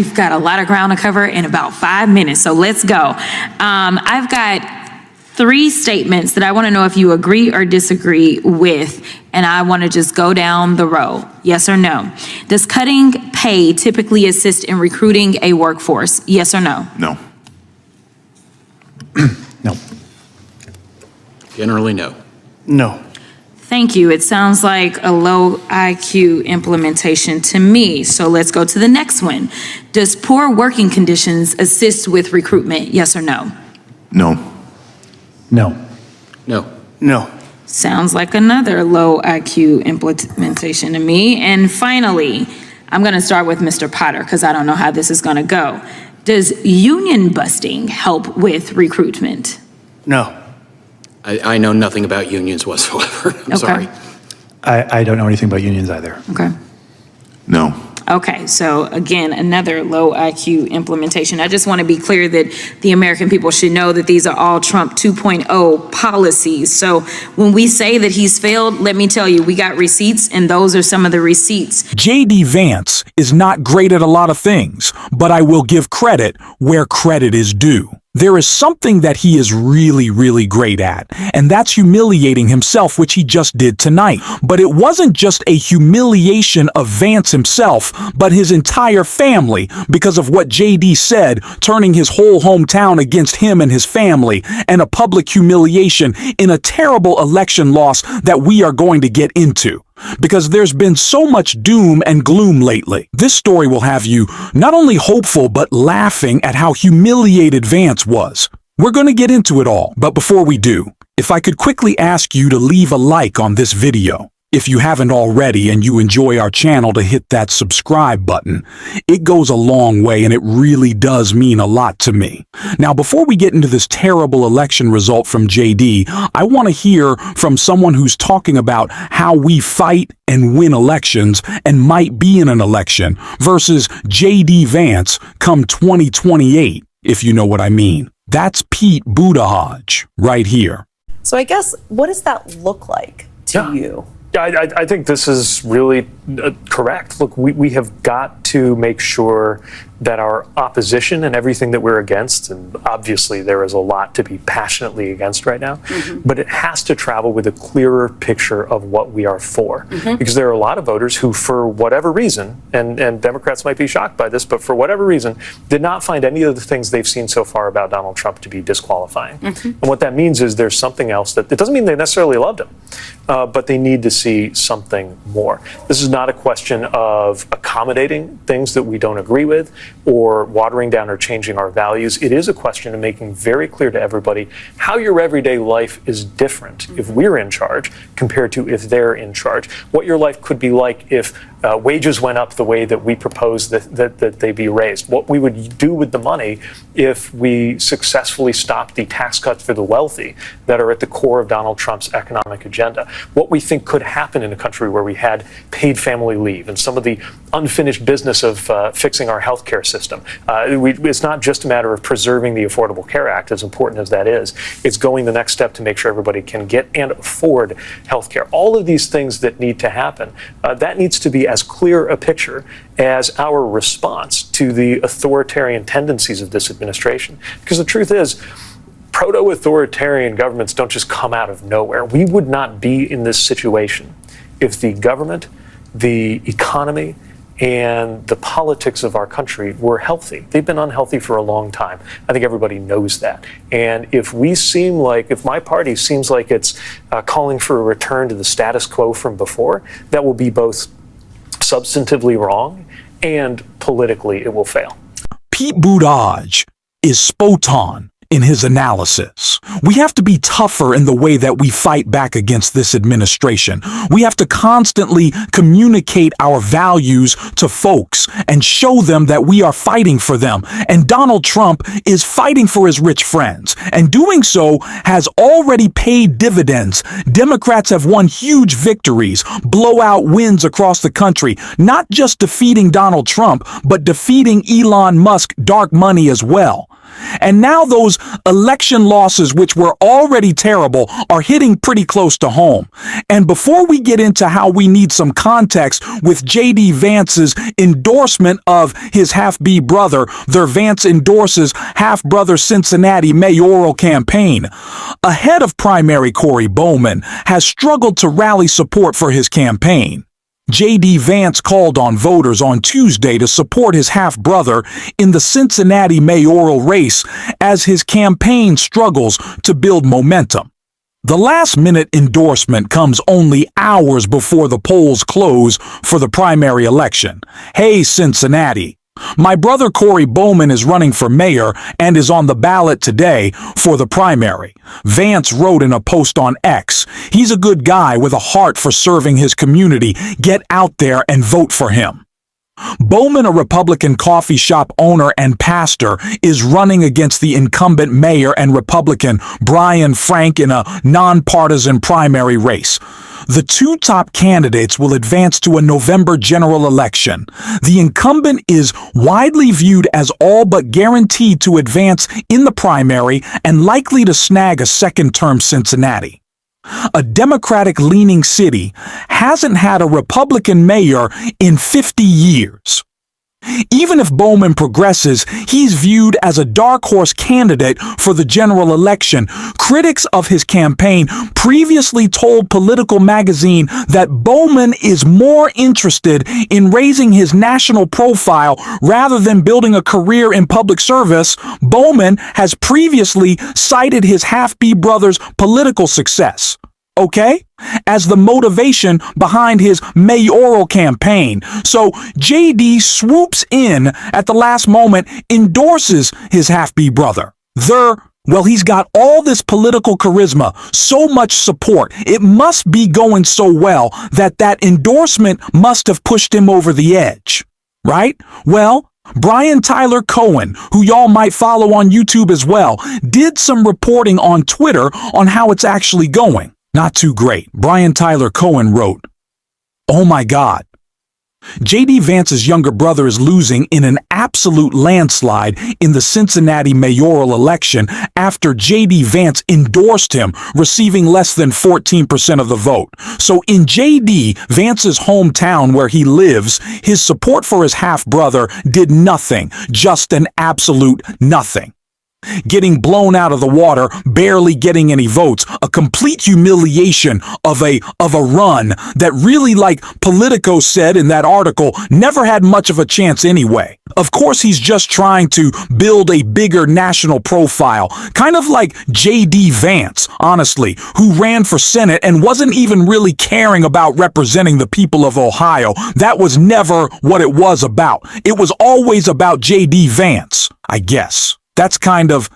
we've got a lot of ground to cover in about 5 minutes, so let's go. I've got 3 statements that I want to know if you agree or disagree with, and I want to just go down the row. Yes or no? Does cutting pay typically assist in recruiting a workforce? Yes or no? No. No. Generally, no. No. Thank you. It sounds like a low IQ implementation to me. So let's go to the next one. Does poor working conditions assist with recruitment? Yes or no? No. No. No. No. Sounds like another low IQ implementation to me. And finally, I'm going to start with Mr. Potter because I don't know how this is going to go. Does union busting help with recruitment? No. I know nothing about unions whatsoever. I'm sorry. I don't know anything about unions either. Okay. No. Okay, so again, another low IQ implementation. I just want to be clear that the American people should know that these are all Trump 2.0 policies. So when we say that he's failed, let me tell you, we got receipts, and those are some of the receipts. JD Vance is not great at a lot of things, but I will give credit where credit is due. There is something that he is really, really great at, and that's humiliating himself, which he just did tonight. But it wasn't just a humiliation of Vance himself, but his entire family because of what JD said, turning his whole hometown against him and his family, and a public humiliation in a terrible election loss that we are going to get into. Because there's been so much doom and gloom lately. This story will have you not only hopeful, but laughing at how humiliated Vance was. We're going to get into it all, but before we do, if I could quickly ask you to leave a like on this video. If you haven't already and you enjoy our channel, to hit that subscribe button. It goes a long way and it really does mean a lot to me. Now, before we get into this terrible election result from JD, I want to hear from someone who's talking about how we fight and win elections and might be in an election versus JD Vance come 2028, if you know what I mean. That's Pete Buttigieg right here. So I guess, what does that look like to you? I think this is really correct. Look, we have got to make sure that our opposition and everything that we're against, and obviously there is a lot to be passionately against right now, but it has to travel with a clearer picture of what we are for. Because there are a lot of voters who, for whatever reason, and Democrats might be shocked by this, but for whatever reason, did not find any of the things they've seen so far about Donald Trump to be disqualifying. And what that means is there's something else that, it doesn't mean they necessarily loved him, but they need to see something more. This is not a question of accommodating things that we don't agree with or watering down or changing our values. It is a question of making very clear to everybody how your everyday life is different if we're in charge compared to if they're in charge. What your life could be like if wages went up the way that we propose that they be raised. What we would do with the money if we successfully stopped the tax cuts for the wealthy that are at the core of Donald Trump's economic agenda. What we think could happen in a country where we had paid family leave and some of the unfinished business of fixing our healthcare system. It's not just a matter of preserving the Affordable Care Act, as important as that is. It's going the next step to make sure everybody can get and afford healthcare. All of these things that need to happen, that needs to be as clear a picture as our response to the authoritarian tendencies of this administration. Because the truth is, proto-authoritarian governments don't just come out of nowhere. We would not be in this situation if the government, the economy, and the politics of our country were healthy. They've been unhealthy for a long time. I think everybody knows that. And if my party seems like it's calling for a return to the status quo from before, that will be both substantively wrong and politically it will fail. Pete Buttigieg is spot on in his analysis. We have to be tougher in the way that we fight back against this administration. We have to constantly communicate our values to folks and show them that we are fighting for them. And Donald Trump is fighting for his rich friends. And doing so has already paid dividends. Democrats have won huge victories, blowout wins across the country, not just defeating Donald Trump, but defeating Elon Musk dark money as well. And now those election losses, which were already terrible, are hitting pretty close to home. And before we get into how we need some context with JD Vance's endorsement of his half-B brother, their Vance endorses half-brother Cincinnati mayoral campaign. Ahead of primary, Corey Bowman has struggled to rally support for his campaign. JD Vance called on voters on Tuesday to support his half-brother in the Cincinnati mayoral race as his campaign struggles to build momentum. The last-minute endorsement comes only hours before the polls close for the primary election. Hey, Cincinnati. My brother Corey Bowman is running for mayor and is on the ballot today for the primary. Vance wrote in a post on X, "He's a good guy with a heart for serving his community. Get out there and vote for him." Bowman, a Republican coffee shop owner and pastor, is running against the incumbent mayor and Republican Brian Frank in a nonpartisan primary race. The two top candidates will advance to a November general election. The incumbent is widely viewed as all but guaranteed to advance in the primary and likely to snag a second-term Cincinnati. A Democratic-leaning city hasn't had a Republican mayor in 50 years. Even if Bowman progresses, he's viewed as a dark horse candidate for the general election. Critics of his campaign previously told Political Magazine that Bowman is more interested in raising his national profile rather than building a career in public service. Bowman has previously cited his half-B brother's political success, as the motivation behind his mayoral campaign. So JD swoops in at the last moment, endorses his half-B brother. He's got all this political charisma, so much support. It must be going so well that endorsement must have pushed him over the edge, right? Well, Brian Tyler Cohen, who y'all might follow on YouTube as well, did some reporting on Twitter on how it's actually going. Not too great. Brian Tyler Cohen wrote, "Oh my God. JD Vance's younger brother is losing in an absolute landslide in the Cincinnati mayoral election after JD Vance endorsed him, receiving less than 14% of the vote. So in JD Vance's hometown where he lives, his support for his half-brother did nothing, just an absolute nothing. Getting blown out of the water, barely getting any votes, a complete humiliation of a run that really, like Politico said in that article, never had much of a chance anyway. Of course, he's just trying to build a bigger national profile, kind of like JD Vance, honestly, who ran for Senate and wasn't even really caring about representing the people of Ohio. That was never what it was about. It was always about JD Vance, I guess. That's kind of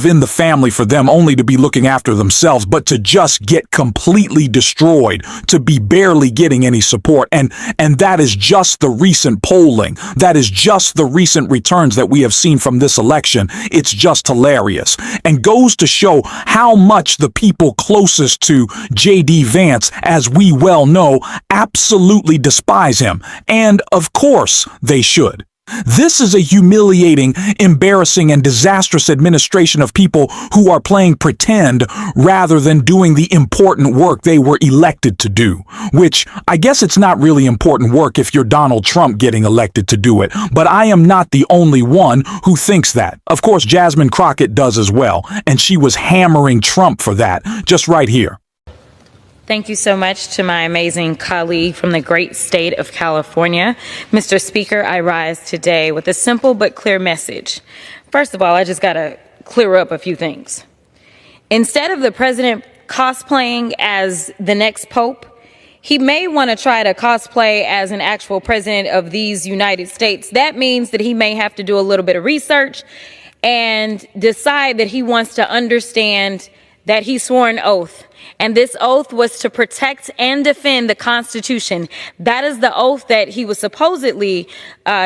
in the family for them, only to be looking after themselves, but to just get completely destroyed, to be barely getting any support. And that is just the recent polling. That is just the recent returns that we have seen from this election. It's just hilarious and goes to show how much the people closest to JD Vance, as we well know, absolutely despise him. And of course they should. This is a humiliating, embarrassing, and disastrous administration of people who are playing pretend rather than doing the important work they were elected to do. Which, I guess it's not really important work if you're Donald Trump getting elected to do it, but I am not the only one who thinks that. Of course, Jasmine Crockett does as well, and she was hammering Trump for that, just right here. Thank you so much to my amazing colleague from the great state of California. Mr. Speaker, I rise today with a simple but clear message. First of all, I just got to clear up a few things. Instead of the president cosplaying as the next pope, he may want to try to cosplay as an actual president of these United States. That means that he may have to do a little bit of research and decide that he wants to understand that he swore an oath And this oath was to protect and defend the Constitution. That is the oath that he was supposedly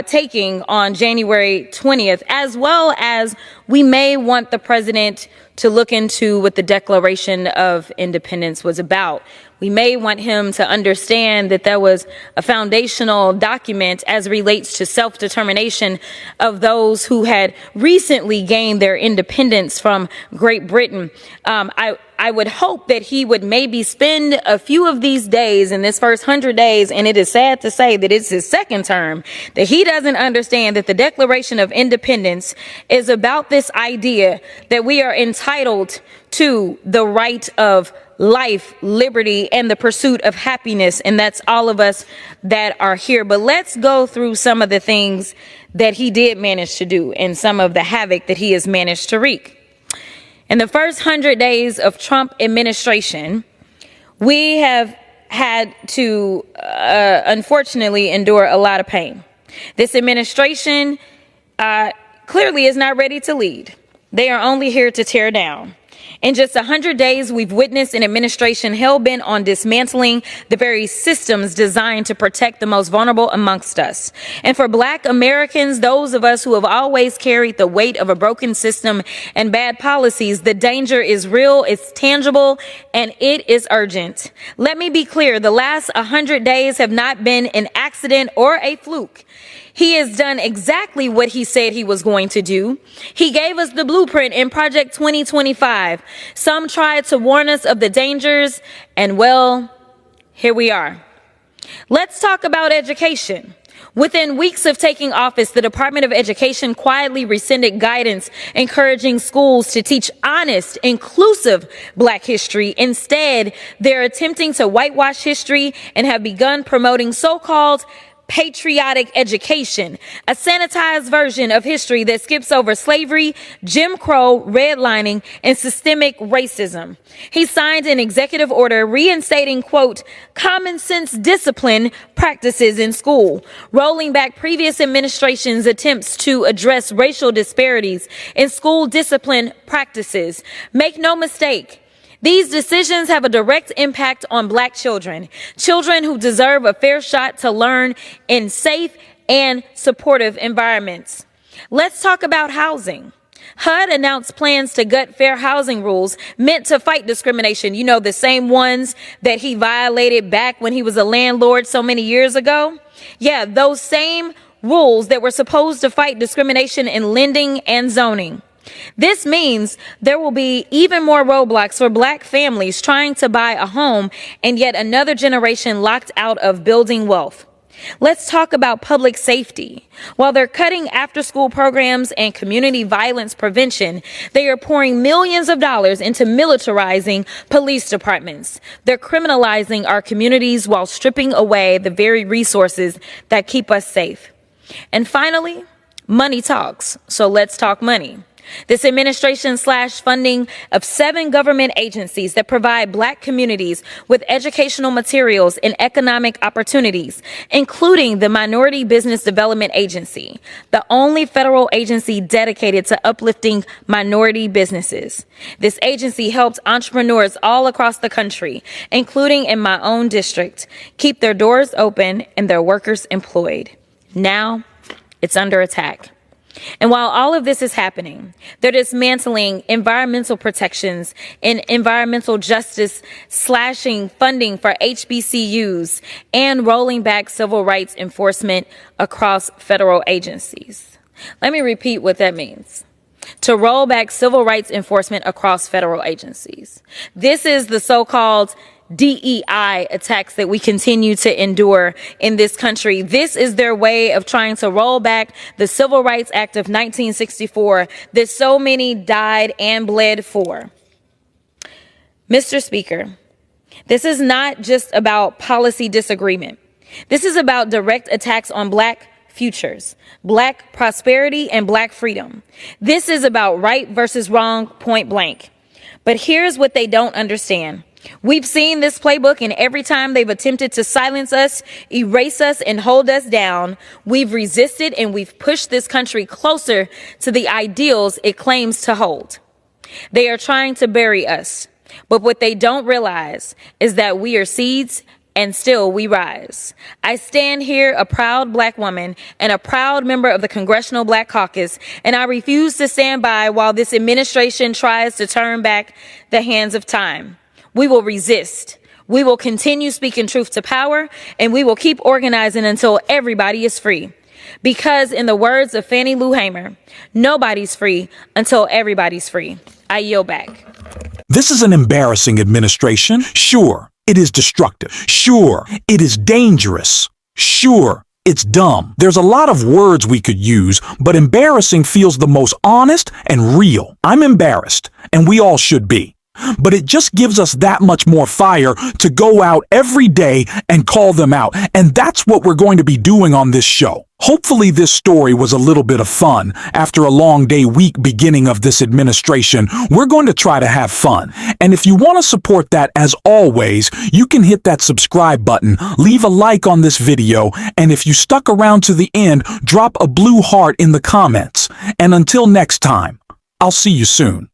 taking on January 20th, as well as we may want the president to look into what the Declaration of Independence was about. We may want him to understand that there was a foundational document as relates to self-determination of those who had recently gained their independence from Great Britain. I would hope that he would maybe spend a few of these days in this first 100 days, and it is sad to say that it's his second term, that he doesn't understand that the Declaration of Independence is about this idea that we are entitled to the right of life, liberty, and the pursuit of happiness. And that's all of us that are here. But let's go through some of the things that he did manage to do and some of the havoc that he has managed to wreak. In the first 100 days of Trump administration, we have had to, unfortunately, endure a lot of pain. This administration clearly is not ready to lead. They are only here to tear down. In just 100 days, we've witnessed an administration hell-bent on dismantling the very systems designed to protect the most vulnerable amongst us. And for Black Americans, those of us who have always carried the weight of a broken system and bad policies, the danger is real, it's tangible, and it is urgent. Let me be clear, the last 100 days have not been an accident or a fluke. He has done exactly what he said he was going to do. He gave us the blueprint in Project 2025. Some tried to warn us of the dangers, and well, here we are. Let's talk about education. Within weeks of taking office, the Department of Education quietly rescinded guidance encouraging schools to teach honest, inclusive Black history. Instead, they're attempting to whitewash history and have begun promoting so-called patriotic education, a sanitized version of history that skips over slavery, Jim Crow, redlining, and systemic racism. He signed an executive order reinstating, quote, common sense discipline practices in school, rolling back previous administrations' attempts to address racial disparities in school discipline practices. Make no mistake, these decisions have a direct impact on Black children, children who deserve a fair shot to learn in safe and supportive environments. Let's talk about housing. HUD announced plans to gut fair housing rules meant to fight discrimination. You know, the same ones that he violated back when he was a landlord so many years ago. Yeah, those same rules that were supposed to fight discrimination in lending and zoning. This means there will be even more roadblocks for Black families trying to buy a home and yet another generation locked out of building wealth. Let's talk about public safety. While they're cutting after-school programs and community violence prevention, they are pouring millions of dollars into militarizing police departments. They're criminalizing our communities while stripping away the very resources that keep us safe. And finally, money talks. So let's talk money. This administration slashed funding of 7 government agencies that provide Black communities with educational materials and economic opportunities, including the Minority Business Development Agency, the only federal agency dedicated to uplifting minority businesses. This agency helps entrepreneurs all across the country, including in my own district, keep their doors open and their workers employed. Now, it's under attack. And while all of this is happening, they're dismantling environmental protections and environmental justice, slashing funding for HBCUs, and rolling back civil rights enforcement across federal agencies. Let me repeat what that means. To roll back civil rights enforcement across federal agencies. This is the so-called DEI attacks that we continue to endure in this country. This is their way of trying to roll back the Civil Rights Act of 1964 that so many died and bled for. Mr. Speaker, this is not just about policy disagreement. This is about direct attacks on Black futures, Black prosperity, and Black freedom. This is about right versus wrong, point blank. But here's what they don't understand. We've seen this playbook, and every time they've attempted to silence us, erase us, and hold us down, we've resisted and we've pushed this country closer to the ideals it claims to hold. They are trying to bury us. But what they don't realize is that we are seeds and still we rise. I stand here a proud black woman and a proud member of the Congressional Black Caucus, and I refuse to stand by while this administration tries to turn back the hands of time. We will resist. We will continue speaking truth to power, and we will keep organizing until everybody is free. Because in the words of Fannie Lou Hamer, nobody's free until everybody's free. I yield back. This is an embarrassing administration. Sure, it is destructive. Sure, it is dangerous. Sure, it's dumb. There's a lot of words we could use, but embarrassing feels the most honest and real. I'm embarrassed, and we all should be. But it just gives us that much more fire to go out every day and call them out. And that's what we're going to be doing on this show. Hopefully this story was a little bit of fun. After a long day week beginning of this administration, we're going to try to have fun. And if you want to support that, as always, you can hit that subscribe button, leave a like on this video, and if you stuck around to the end, drop a blue heart in the comments. And until next time, I'll see you soon.